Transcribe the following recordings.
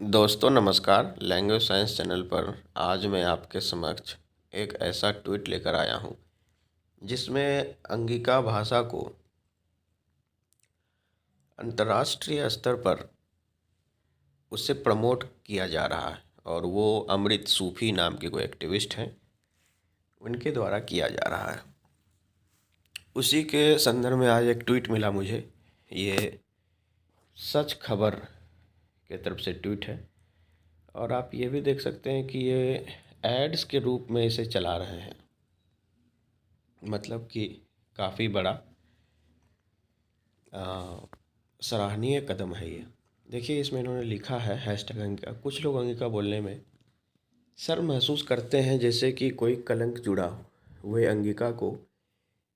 दोस्तों नमस्कार। Language science channel पर आज मैं आपके समक्ष एक ऐसा ट्वीट लेकर आया हूं जिसमें अंगिका भाषा को अंतर्राष्ट्रीय स्तर पर उसे प्रमोट किया जा रहा है और वो अमृत सूफ़ी नाम के कोई एक्टिविस्ट हैं, उनके द्वारा किया जा रहा है। उसी के संदर्भ में आज एक ट्वीट मिला मुझे। ये सच खबर के तरफ से ट्वीट है और आप ये भी देख सकते हैं कि ये एड्स के रूप में इसे चला रहे हैं। मतलब कि काफ़ी बड़ा सराहनीय कदम है ये। देखिए इसमें इन्होंने लिखा है हैशटैग अंगिका। कुछ लोग अंगिका बोलने में शर्म महसूस करते हैं जैसे कि कोई कलंक जुड़ा हो। वे अंगिका को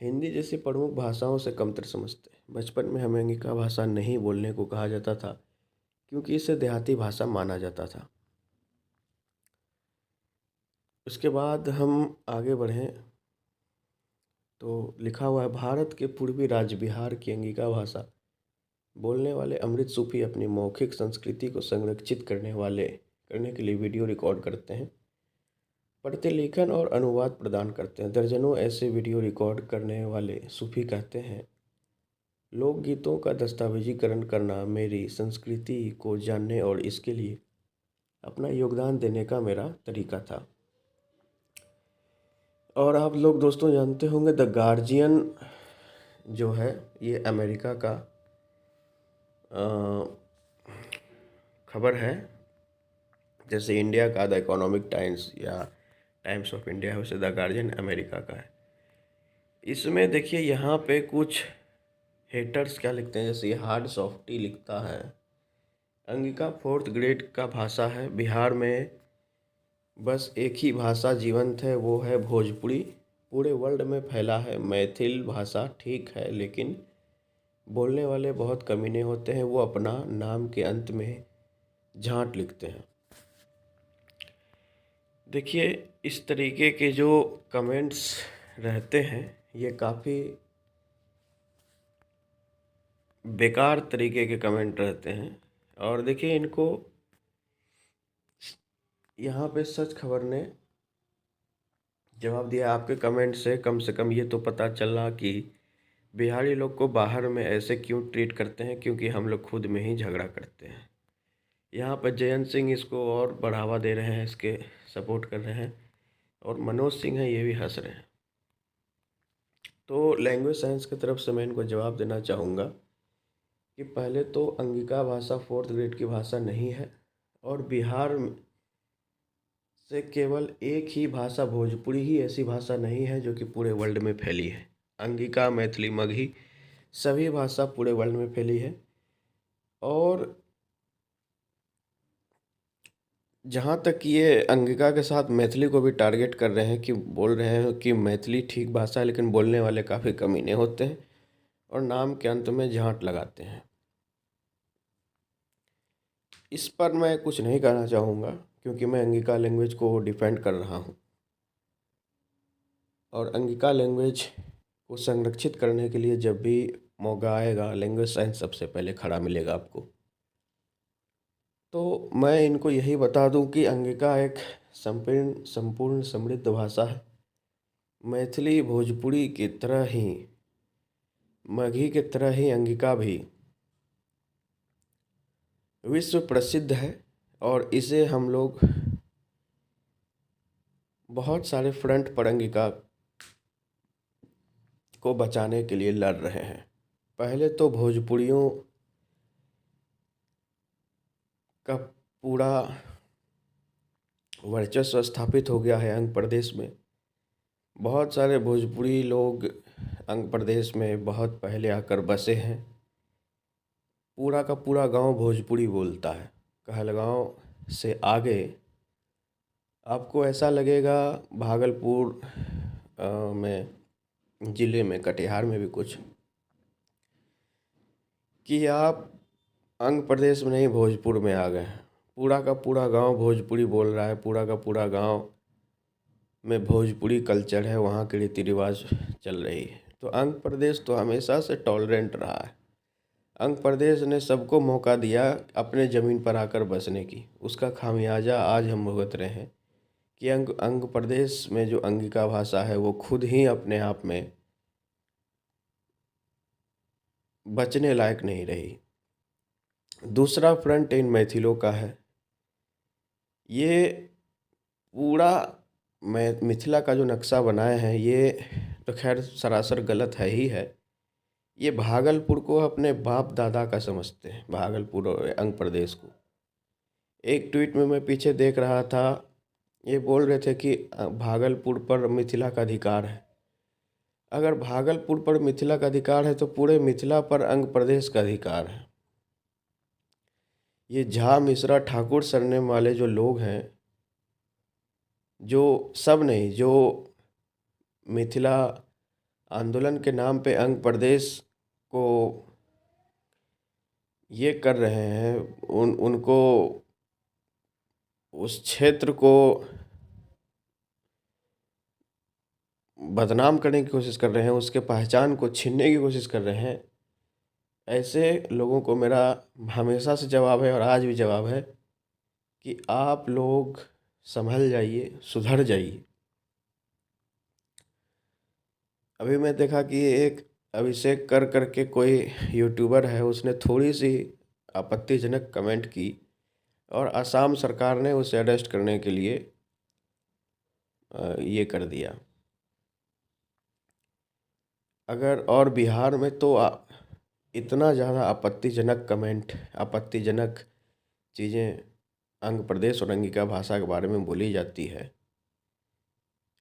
हिंदी जैसी प्रमुख भाषाओं से कमतर समझते हैं। बचपन में हमें अंगिका भाषा नहीं बोलने को कहा जाता था क्योंकि इसे देहाती भाषा माना जाता था। उसके बाद हम आगे बढ़ें तो लिखा हुआ है, भारत के पूर्वी राज्य बिहार की अंगिका भाषा बोलने वाले अमृत सूफ़ी अपनी मौखिक संस्कृति को संरक्षित करने के लिए वीडियो रिकॉर्ड करते हैं, पढ़ते लेखन और अनुवाद प्रदान करते हैं। दर्जनों ऐसे वीडियो रिकॉर्ड करने वाले सूफ़ी कहते हैं, लोकगीतों का दस्तावेजीकरण करना मेरी संस्कृति को जानने और इसके लिए अपना योगदान देने का मेरा तरीका था। और आप लोग दोस्तों जानते होंगे द गार्जियन जो है ये अमेरिका का खबर है। जैसे इंडिया का द इकोनॉमिक टाइम्स या टाइम्स ऑफ इंडिया है, वैसे द गार्जियन अमेरिका का है। इसमें देखिए यहाँ पे कुछ हेटर्स क्या लिखते हैं, जैसे ये हार्ड सॉफ्टी लिखता है, अंगिका 4th ग्रेड का भाषा है। बिहार में बस एक ही भाषा जीवंत है, वो है भोजपुरी। पूरे वर्ल्ड में फैला है। मैथिल भाषा ठीक है लेकिन बोलने वाले बहुत कमीने होते हैं। वो अपना नाम के अंत में झांट लिखते हैं। देखिए इस तरीके के जो कमेंट्स रहते हैं ये काफ़ी बेकार तरीके के कमेंट रहते हैं। और देखिए इनको यहाँ पे सच खबर ने जवाब दिया। आपके कमेंट से कम ये तो पता चला कि बिहारी लोग को बाहर में ऐसे क्यों ट्रीट करते हैं, क्योंकि हम लोग खुद में ही झगड़ा करते हैं। यहाँ पर जयंत सिंह इसको और बढ़ावा दे रहे हैं, इसके सपोर्ट कर रहे हैं, और मनोज सिंह है ये भी हंस रहे हैं। तो लैंग्वेज साइंस की तरफ से मैं इनको जवाब देना चाहूँगा कि पहले तो अंगिका भाषा 4th ग्रेड की भाषा नहीं है और बिहार से केवल एक ही भाषा भोजपुरी ही ऐसी भाषा नहीं है जो कि पूरे वर्ल्ड में फैली है। अंगिका, मैथिली, मगही सभी भाषा पूरे वर्ल्ड में फैली है। और जहाँ तक ये अंगिका के साथ मैथिली को भी टारगेट कर रहे हैं कि बोल रहे हैं कि मैथिली ठीक भाषा है लेकिन बोलने वाले काफ़ी कमीने होते हैं और नाम के अंत में झांट लगाते हैं। इस पर मैं कुछ नहीं कहना चाहूँगा क्योंकि मैं अंगिका लैंग्वेज को डिफेंड कर रहा हूँ और अंगिका लैंग्वेज को संरक्षित करने के लिए जब भी मौका आएगा लैंग्वेज साइंस सबसे पहले खड़ा मिलेगा आपको। तो मैं इनको यही बता दूं कि अंगिका एक संपूर्ण समृद्ध भाषा है। मैथिली भोजपुरी की तरह ही, मगही की तरह ही अंगिका भी विश्व प्रसिद्ध है और इसे हम लोग बहुत सारे फ्रंट पर अंगिका को बचाने के लिए लड़ रहे हैं। पहले तो भोजपुरियों का पूरा वर्चस्व स्थापित हो गया है अंग प्रदेश में। बहुत सारे भोजपुरी लोग अंग प्रदेश में बहुत पहले आकर बसे हैं। पूरा का पूरा गांव भोजपुरी बोलता है। कहलगांव से आगे आपको ऐसा लगेगा भागलपुर में, ज़िले में, कटिहार में भी कुछ, कि आप अंग प्रदेश में नहीं भोजपुर में आ गए। पूरा का पूरा गांव भोजपुरी बोल रहा है। पूरा का पूरा गांव में भोजपुरी कल्चर है, वहाँ के रीति रिवाज चल रही है। तो अंग प्रदेश तो हमेशा से टॉलरेंट रहा है। अंग प्रदेश ने सबको मौका दिया अपने ज़मीन पर आकर बसने की, उसका खामियाजा आज हम भुगत रहे हैं कि अंग अंग प्रदेश में जो अंगिका भाषा है वो खुद ही अपने आप में बचने लायक नहीं रही। दूसरा फ्रंट इन मैथिलों का है। ये पूरा मिथिला का जो नक्शा बनाए हैं ये तो खैर सरासर गलत है ही है। ये भागलपुर को अपने बाप दादा का समझते हैं, भागलपुर और अंग प्रदेश को। एक ट्वीट में मैं पीछे देख रहा था, ये बोल रहे थे कि भागलपुर पर मिथिला का अधिकार है। अगर भागलपुर पर मिथिला का अधिकार है तो पूरे मिथिला पर अंग प्रदेश का अधिकार है। ये झा मिश्रा ठाकुर सरनेम वाले जो लोग हैं, जो सब नहीं, जो मिथिला आंदोलन के नाम पे अंग प्रदेश को ये कर रहे हैं, उनको उस क्षेत्र को बदनाम करने की कोशिश कर रहे हैं, उसके पहचान को छीनने की कोशिश कर रहे हैं। ऐसे लोगों को मेरा हमेशा से जवाब है और आज भी जवाब है कि आप लोग संभल जाइए, सुधर जाइए। अभी मैं देखा कि एक अभिषेक करके कोई यूट्यूबर है, उसने थोड़ी सी आपत्तिजनक कमेंट की और असम सरकार ने उसे अरेस्ट करने के लिए ये कर दिया। अगर और बिहार में तो इतना ज़्यादा आपत्तिजनक कमेंट, आपत्तिजनक चीज़ें अंग प्रदेश और अंगिका भाषा के बारे में बोली जाती है,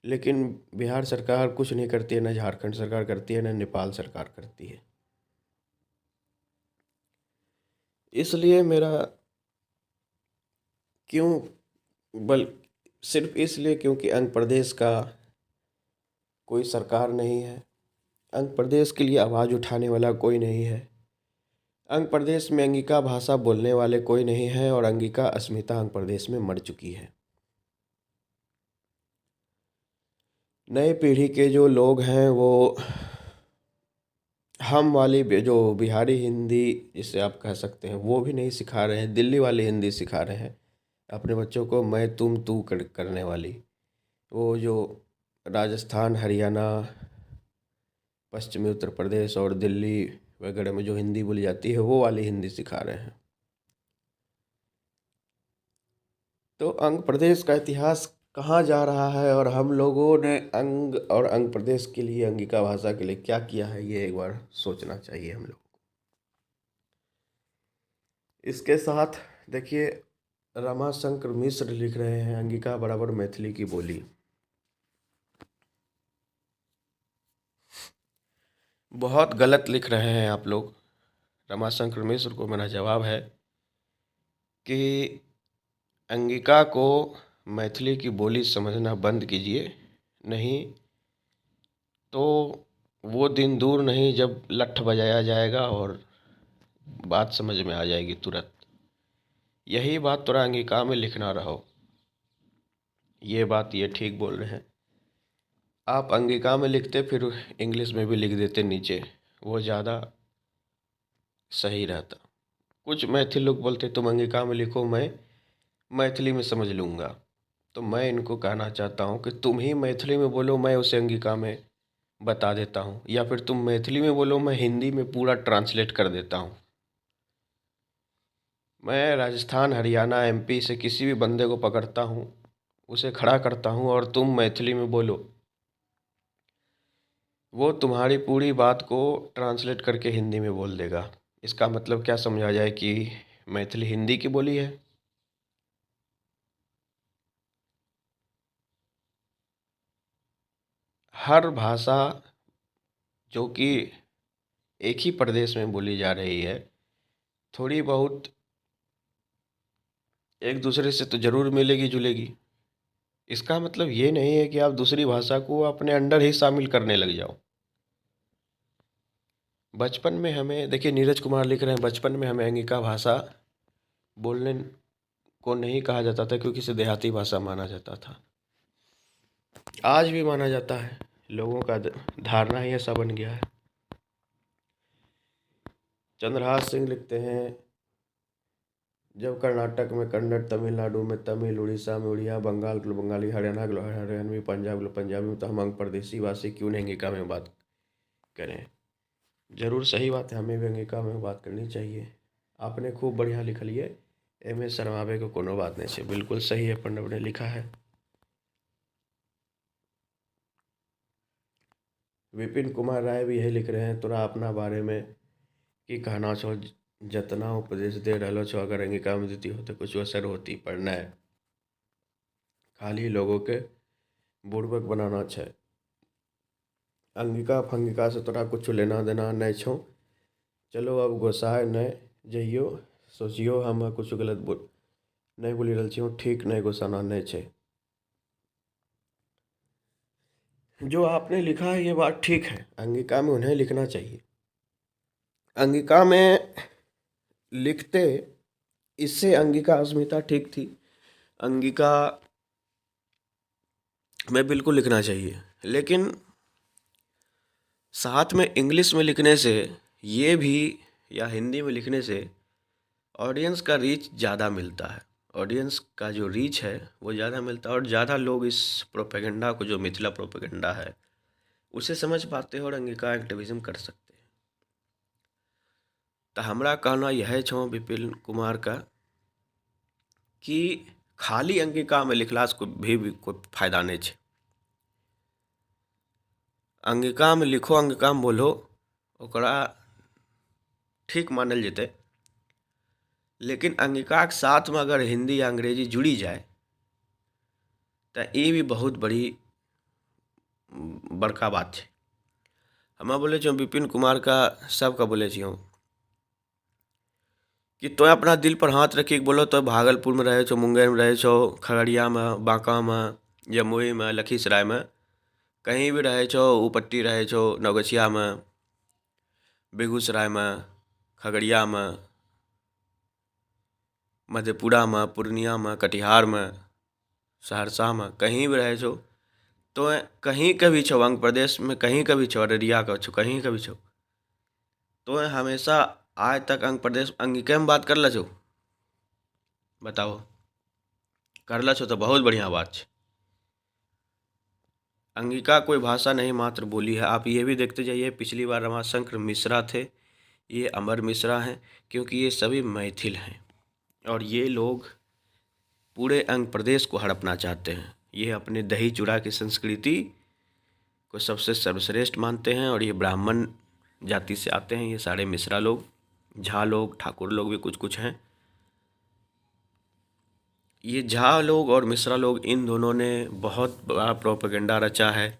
लेकिन बिहार सरकार कुछ नहीं करती है, न झारखंड सरकार करती है, न नेपाल सरकार करती है। इसलिए मेरा सिर्फ इसलिए क्योंकि अंग प्रदेश का कोई सरकार नहीं है, अंग प्रदेश के लिए आवाज़ उठाने वाला कोई नहीं है, अंग प्रदेश में अंगिका भाषा बोलने वाले कोई नहीं है और अंगिका अस्मिता अंग प्रदेश में मर चुकी है। नई पीढ़ी के जो लोग हैं वो हम वाली जो बिहारी हिंदी जिसे आप कह सकते हैं वो भी नहीं सिखा रहे हैं, दिल्ली वाली हिंदी सिखा रहे हैं अपने बच्चों को, मैं तुम तू करने वाली। वो जो राजस्थान, हरियाणा, पश्चिमी उत्तर प्रदेश और दिल्ली वगैरह में जो हिंदी बोली जाती है वो वाली हिंदी सिखा रहे हैं। तो अंग प्रदेश का इतिहास कहाँ जा रहा है और हम लोगों ने अंग और अंग प्रदेश के लिए, अंगिका भाषा के लिए क्या किया है, ये एक बार सोचना चाहिए हम लोग को। इसके साथ देखिए, रमाशंकर मिश्र लिख रहे हैं अंगिका बराबर मैथिली की बोली। बहुत गलत लिख रहे हैं आप लोग। रमाशंकर मिश्र को मेरा जवाब है कि अंगिका को मैथिली की बोली समझना बंद कीजिए, नहीं तो वो दिन दूर नहीं जब लठ बजाया जाएगा और बात समझ में आ जाएगी तुरंत। यही बात थोड़ा अंगिका में लिखना रहो। ये बात ये ठीक बोल रहे हैं। आप अंगिका में लिखते फिर इंग्लिश में भी लिख देते नीचे, वो ज़्यादा सही रहता। कुछ मैथिल लोग बोलते तुम अंगिका में लिखो, मैं मैथिली में समझ लूँगा। तो मैं इनको कहना चाहता हूँ कि तुम ही मैथिली में बोलो, मैं उसे अंगिका में बता देता हूँ, या फिर तुम मैथिली में बोलो, मैं हिंदी में पूरा ट्रांसलेट कर देता हूँ। मैं राजस्थान, हरियाणा, एमपी से किसी भी बंदे को पकड़ता हूँ, उसे खड़ा करता हूँ और तुम मैथिली में बोलो, वो तुम्हारी पूरी बात को ट्रांसलेट करके हिंदी में बोल देगा। इसका मतलब क्या समझा जाए कि मैथिली हिंदी की बोली है। हर भाषा जो कि एक ही प्रदेश में बोली जा रही है, थोड़ी बहुत एक दूसरे से तो ज़रूर मिलेगी जुलेगी। इसका मतलब ये नहीं है कि आप दूसरी भाषा को अपने अंडर ही शामिल करने लग जाओ। बचपन में हमें, देखिए नीरज कुमार लिख रहे हैं, बचपन में हमें अंगिका भाषा बोलने को नहीं कहा जाता था क्योंकि इसे देहाती भाषा माना जाता था। आज भी माना जाता है, लोगों का धारणा ही ऐसा बन गया है। चंद्रहास सिंह लिखते हैं, जब कर्नाटक में कन्नड़, तमिलनाडु में तमिल, उड़ीसा में उड़िया, बंगाल के बंगाली, हरियाणा के हरियाणवी, पंजाब के पंजाबी में, तो हम अंग प्रदेशी वासी क्यों नहीं अंगिका में बात करें। जरूर सही बात है, हमें भी अंगिका में बात करनी चाहिए। आपने खूब बढ़िया लिख लिए, एम शर्मावे को कोनो बात नहीं है, बिल्कुल सही है, प्रणव ने लिखा है। विपिन कुमार राय भी यही लिख रहे हैं, तोरा अपना बारे में की कहना छो, जतना उपदेश दे रहा छो, अगर अंगिका में देती हो तो कुछ असर होती, पर नहीं, खाली लोगों के बुड़बक बनाना छै। अंगिका फंगिका से तोरा कुछ लेना देना नहीं छो। चलो अब गोसाए नहीं जइयो, सोचियो हम कुछ गलत नहीं बोली रहल छी, ठीक नहीं गोसाना नहीं छै। जो आपने लिखा है ये बात ठीक है, अंगिका में उन्हें लिखना चाहिए। अंगिका में लिखते, इससे अंगिका अस्मिता ठीक थी, अंगिका में बिल्कुल लिखना चाहिए। लेकिन साथ में इंग्लिश में लिखने से ये भी, या हिंदी में लिखने से ऑडियंस का रीच ज़्यादा मिलता है। ऑडियंस का जो रीच है वो ज़्यादा मिलता है, और ज़्यादा लोग इस प्रोपेगेंडा को, जो मिथिला प्रोपेगेंडा है, उसे समझ पाते हैं और अंगिका एक्टिविज्म कर सकते हैं। तो हमारा कहना यह छो विपिन कुमार का कि खाली अंगिका में लिखलास को भी कोई फायदा नहीं है। अंगिका में लिखो, अंगिका में बोलो, ओकरा ठीक मानल जेते। लेकिन अंगिका के साथ में अगर हिंदी या अंग्रेजी जुड़ी जाए तो ये भी बहुत बड़ी बड़का बात है। हम बोले छो विपिन कुमार का सबका बोले छो कि तो अपना दिल पर हाथ रखी बोलो, तो भागलपुर में रहे छो, मुंगेर में रहे छो, खगड़िया में, बांका में, जमुई में, लखीसराय में, कहीं भी रहे छो, उपट्टी रहे छो, नवगछिया में, बेगूसराय में, खगड़िया में, मधेपुरा में, पूर्णिया में, कटिहार में, सहरसा में, कहीं भी रहे छो, तो कहीं का भी छो, अंग प्रदेश में कहीं का भी छो, अररिया का छो, कहीं का भी छो, तो हमेशा आज तक अंग प्रदेश अंगिका में बात कर ला छो। बताओ, कर ला छो तो बहुत बढ़िया बात है। अंगिका कोई भाषा नहीं, मात्र बोली है। आप ये भी देखते जाइए, पिछली बार रमाशंकर मिश्रा थे, ये अमर मिश्रा हैं, क्योंकि ये सभी मैथिल हैं और ये लोग पूरे अंग प्रदेश को हड़पना चाहते हैं। ये अपने दही चूड़ा की संस्कृति को सबसे सर्वश्रेष्ठ मानते हैं, और ये ब्राह्मण जाति से आते हैं, ये सारे मिश्रा लोग, झा लोग, ठाकुर लोग भी कुछ कुछ हैं। ये झा लोग और मिश्रा लोग, इन दोनों ने बहुत बड़ा प्रोपेगेंडा रचा है।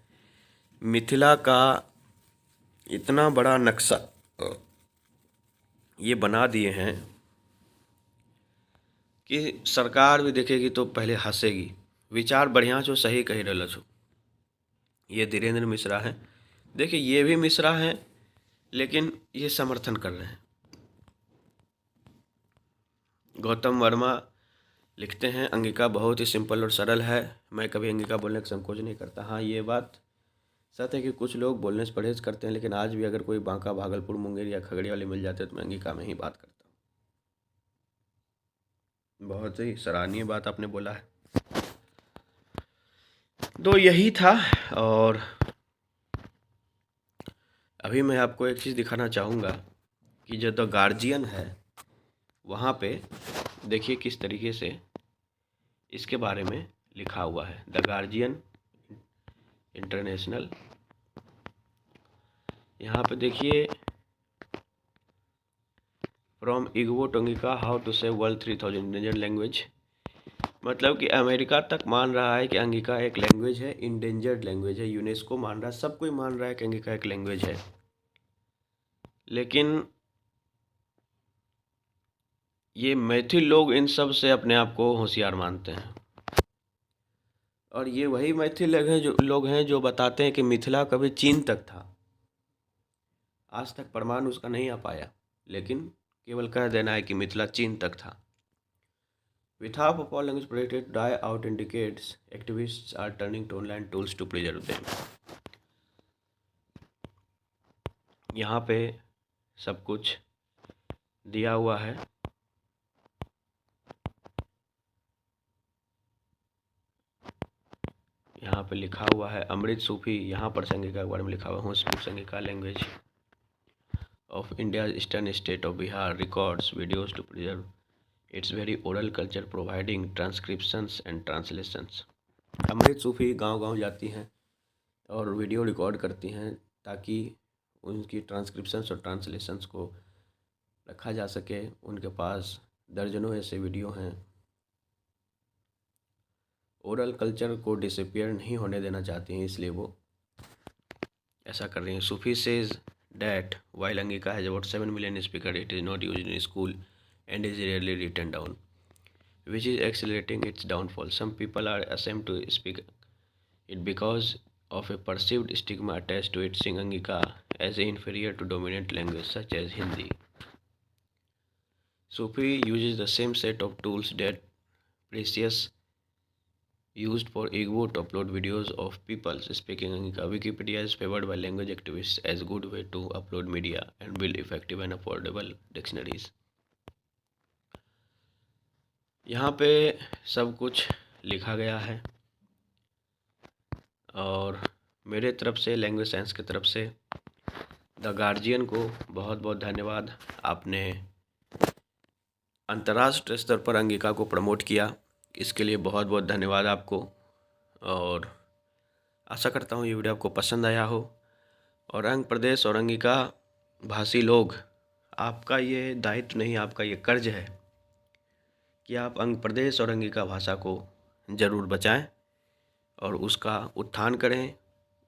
मिथिला का इतना बड़ा नक्शा ये बना दिए हैं कि सरकार भी देखेगी तो पहले हंसेगी। विचार बढ़िया छो, सही कही रहा छो। ये धीरेन्द्र मिश्रा हैं, देखिए ये भी मिश्रा हैं, लेकिन ये समर्थन कर रहे हैं। गौतम वर्मा लिखते हैं, अंगिका बहुत ही सिंपल और सरल है, मैं कभी अंगिका बोलने का संकोच नहीं करता। हाँ, ये बात सच है कि कुछ लोग बोलने से परहेज करते हैं, लेकिन आज भी अगर कोई बांका, भागलपुर, मुंगेर या खगड़िया वाले मिल जाते हैं तो मैं अंगिका में ही बात करता हूँ। बहुत ही सराहनीय बात आपने बोला है। तो यही था, और अभी मैं आपको एक चीज़ दिखाना चाहूँगा कि जो द गार्जियन है वहाँ पे देखिए किस तरीके से इसके बारे में लिखा हुआ है। द गार्जियन इंटरनेशनल, यहाँ पे देखिए, from Igbo to Angika, how to save world 3000 endangered language. मतलब कि अमेरिका तक मान रहा है कि अंगिका एक लैंग्वेज है, इंडेंजर्ड लैंग्वेज है। यूनेस्को मान रहा है, सब कोई मान रहा है कि अंगिका एक लैंग्वेज है, लेकिन ये मैथिल लोग इन सब से अपने आप को होशियार मानते हैं। और ये वही मैथिल लोग हैं जो बताते हैं कि मिथिला कभी चीन तक था, आज तक प्रमाण उसका नहीं आ पाया, लेकिन केवल कह देना है कि मिथिला चीन तक था। With half of all language projected to die out in decades, activists are turning to online tools to preserve them. यहाँ पे सब कुछ दिया हुआ है। यहाँ पे लिखा हुआ है अमृत सूफी, यहाँ पर संगिका के बारे में लिखा हुआ है। होशमुख संगिका language of India eastern state of Bihar records videos to preserve its very oral culture providing transcriptions and translations. Amrit Sufi गांव-गांव जाती हैं और वीडियो रिकॉर्ड करती हैं ताकि उनकी ट्रांसक्रिप्शंस और ट्रांसलेशंस को रखा जा सके। उनके पास दर्जनों ऐसे वीडियो हैं। ओरल कल्चर को डिसअपियर नहीं होने देना चाहती हैं, इसलिए वो ऐसा कर रही हैं। Sufi says that while Angika has about 7 million speaker it is not used in school and is rarely written down which is accelerating its downfall. Some people are ashamed to speak it because of a perceived stigma attached to it, seeing Angika as inferior to dominant language such as Hindi. Sufi uses the same set of tools that Precious used for Igbo to upload videos of people speaking Angika. Wikipedia is favored by language activists as good way to upload media and build effective and affordable dictionaries. यहाँ पे सब कुछ लिखा गया है और मेरे तरफ से लैंग्वेज साइंस की तरफ से द गार्जियन को बहुत बहुत धन्यवाद। आपने अंतर्राष्ट्रीय स्तर पर अंगिका को प्रमोट किया, इसके लिए बहुत बहुत धन्यवाद आपको। और आशा करता हूँ ये वीडियो आपको पसंद आया हो। और अंग प्रदेश और अंगिका भाषी लोग, आपका ये दायित्व नहीं, आपका ये कर्ज है कि आप अंग प्रदेश और अंगिका भाषा को ज़रूर बचाएं और उसका उत्थान करें,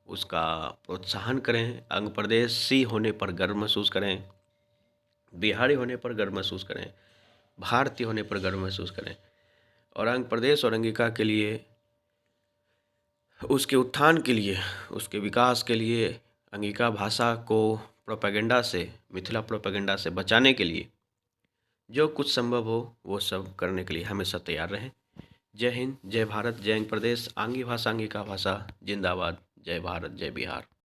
उसका प्रोत्साहन करें। अंग प्रदेशी होने पर गर्व महसूस करें, बिहारी होने पर गर्व महसूस करें, भारतीय होने पर गर्व महसूस करें। और अंग प्रदेश और अंगिका के लिए, उसके उत्थान के लिए, उसके विकास के लिए, अंगिका भाषा को प्रोपेगेंडा से, मिथिला प्रोपेगेंडा से बचाने के लिए जो कुछ संभव हो वो सब करने के लिए हमेशा तैयार रहें। जय हिंद, जय भारत, जय अंग प्रदेश, आंगी भाषा, अंगिका भाषा जिंदाबाद। जय भारत, जय बिहार।